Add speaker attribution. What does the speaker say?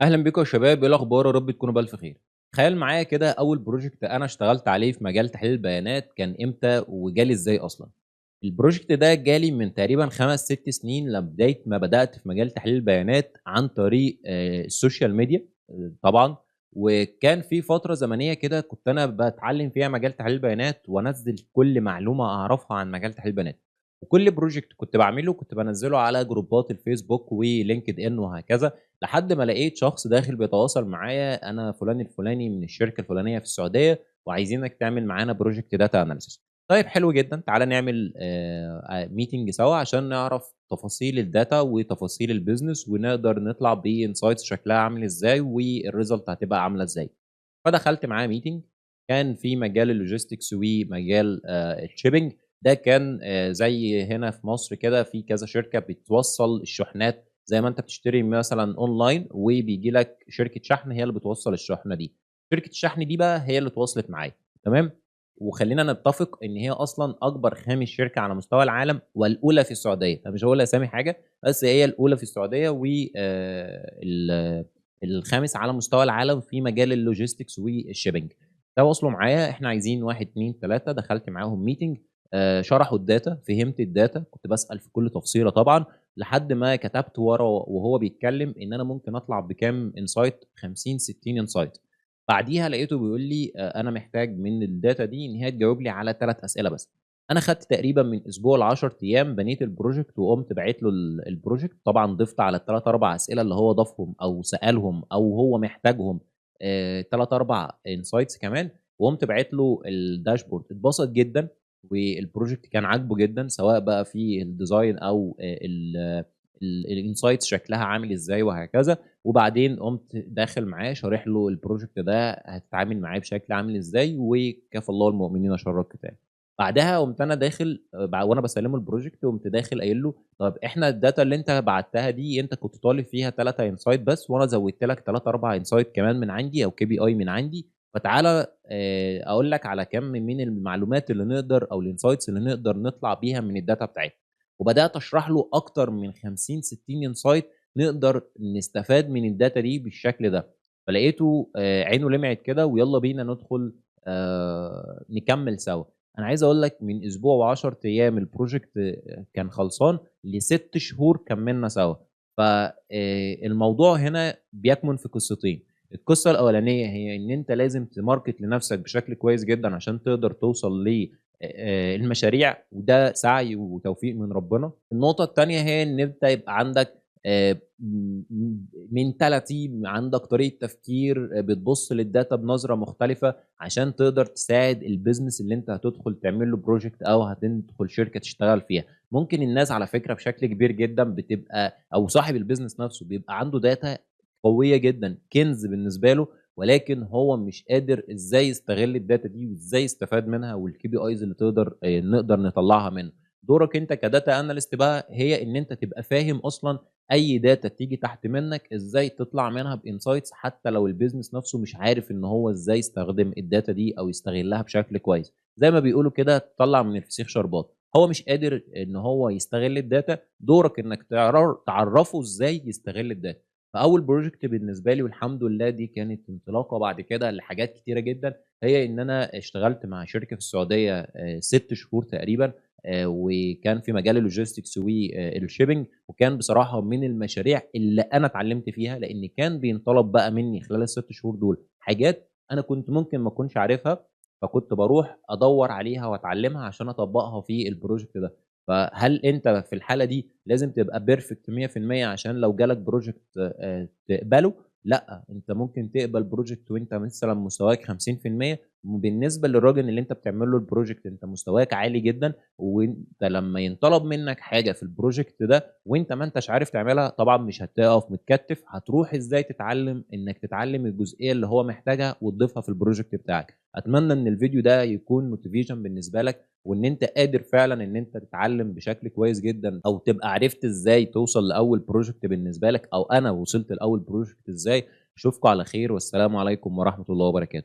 Speaker 1: أهلًا بيكم يا شباب، إيه الأخبار؟ يا رب تكونوا بألف خير. تخيل معايا كده أول project أنا اشتغلت عليه في مجال تحليل البيانات كان إمتى وجالي إزاي أصلًا؟ الproject ده جالي من تقريبًا 5، 6 سنين بداية ما بدأت في مجال تحليل البيانات عن طريق السوشيال ميديا طبعًا، وكان في فترة زمنية كده كنت أنا باتعلم فيها مجال تحليل البيانات وانزّل كل معلومة أعرفها عن مجال تحليل البيانات، وكل project كنت باعمله كنت بانزّله على جروبات الفيسبوك وLinkedIn وهكذا. لحد ما لقيت شخص داخل بيتواصل معايا، أنا فلان الفلاني من الشركة الفلانية في السعودية، وعايزينك تعمل معانا project data analysis. طيب حلو جدًا، تعالَ نعمل meeting سوا عشان نعرف تفاصيل الdata وتفاصيل الbusiness ونقدر نطلع بinsights شكلها عامل إزاي والresult هتبقى عاملة إزاي. فدخلت معاه meeting كان في مجال الlogistics ومجال الshipping. ده كان زي هنا في مصر كده في كذا شركة بتوصّل الشحنات زي ما أنت بتشتري مثلًا أونلاين وبييجي لك شركة شحن هي اللي بتوصّل الشحنة دي. شركة الشحن دي بقى هي اللي اتواصلت معايا، تمام؟ وخلّينا نتّفق إن هي أصلًا أكبر خامس شركة على مستوى العالم والأولى في السعودية. أنا مش هاقول أسامي حاجة، بس هي الأولى في السعودية و الخامس على مستوى العالم في مجال الlogistics والshipping. تواصلوا معايا، إحنا عايزين 1، 2، 3. دخلت معاهم meeting، شرحوا الdata، فهمت الdata، كنت باسأل في كل تفصيلة طبعًا، لحد ما كتبت ورا وهو بيتكلم إن أنا ممكن أطلع بكام insight، 50، 60 insight. بعديها لقيته بيقول لي أنا محتاج من الdata دي إن هي تجاوب لي على 3 أسئلة بس. أنا خدت تقريبًا من أسبوع ل10 أيام بنيت الproject وقُمت باعت له الproject، طبعًا ضِفت على ال3، 4 أسئلة اللي هو ضافهم أو سألهم أو هو محتاجهم 3، 4 insights كمان، وقُمت باعت له الdashboard. اتبسط جدًا والproject كان عاجبه جدًا، سواء بقى في الdesign أو الinsights شكلها عامل إزاي وهكذا. وبعدين قُمت داخل معاه شارح له الproject ده هتتعامل معاه بشكل عامل إزاي، وكفى الله المؤمنين شر القتال. بعدها قُمت أنا داخل وأنا باسلّمه الproject قُمت داخل قايل له: "طَب إحنا الdata اللي أنت بعتّها دي أنت كنت طالب فيها 3 insight بس، وأنا زوّدت لك 3، 4 insight كمان من عندي أو KPI من عندي، فتعالَ أقول لك على كَم من المعلومات اللي نقدر أو الinsights اللي نقدر نطلع بيها من الdata بتاعتنا." وبدأت أشرح له أكتر من 50، 60 insight نقدر نستفاد من الdata دي بالشكل ده. فلقيته عينه لمعت كده ويالّا بينا ندخل نكمّل سوا. أنا عايز أقول لك من أسبوع و10 أيام الproject كان خلصان، ل6 شهور كمّلنا سوا. ف الموضوع هنا بيكمن في قصتين. القصة الأولانية هي إن أنت لازم تmarket لنفسك بشكل كويس جدًا عشان تقدر توصل المشاريع، وده سعي وتوفيق من ربنا. النقطة التانية هي إن أنت يبقى عندك mentality، عندك طريقة تفكير، بتبُص للdata بنظرة مختلفة عشان تقدر تساعد الbusiness اللي أنت هتدخل تعمل له project أو هتدخل شركة تشتغل فيها. ممكن الناس على فكرة بشكل كبير جدًا بتبقى أو صاحب الbusiness نفسه بيبقى عنده data قوية جدًا، كنز بالنسبة له، ولكن هو مش قادر إزاي يستغل الdata دي وإزاي يستفاد منها والKPIs اللي تقدر نقدر نطلّعها منه. دورك أنت كdata analyst بقى هي إن أنت تبقى فاهم أصلًا أي data تيجي تحت منّك إزاي تطلع منها بinsights حتى لو الbusiness نفسه مش عارف إن هو إزاي يستخدم الdata دي أو يستغلها بشكل كويس. زي ما بيقولوا كده تطلّع من الفسيخ شربات. هو مش قادر إن هو يستغل الdata، دورك إنّك تعرّفه إزاي يستغل الdata. فأول project بالنسبة لي والحمد لله دي كانت انطلاقة بعد كده لحاجات كتيرة جدًا، هي إن أنا اشتغلت مع شركة في السعودية 6 شهور تقريبًا، وكان في مجال الlogistics والshipping، وكان بصراحة من المشاريع اللي أنا اتعلمت فيها، لإن كان بينطلب بقى منّي خلال ال6 شهور دول حاجات أنا كنت ممكن ما أكونش عارفها، فكنت باروح أدوّر عليها وأتعلمها عشان أطبّقها في الproject ده. فهل أنت في الحالة دي لازم تبقى perfect 100% عشان لو جالك project تقبله؟ لأ، أنت ممكن تقبل project وأنت مثلًا مستواك 50%، وبالنسبة للراجل اللي أنت بتعمل له الproject أنت مستواك عالي جدًا، وأنت لمّا ينطلب منّك حاجة في الproject ده وأنت ما أنتاش عارف تعملها، طبعًا مش هتقف متكتّف، هتروح إزاي تتعلّم إنّك تتعلّم الجزئية اللي هو محتاجها وتضيفها في الproject بتاعك. أتمنى إن الفيديو ده يكون motivation بالنسبة لك، وإن أنت قادر فعلًا إن أنت تتعلّم بشكل كويس جدًا، أو تبقى عرفت إزاي توصل لأول project بالنسبة لك، أو أنا وصلت لأول project إزاي. أشوفكم على خير والسلام عليكم ورحمة الله وبركاته.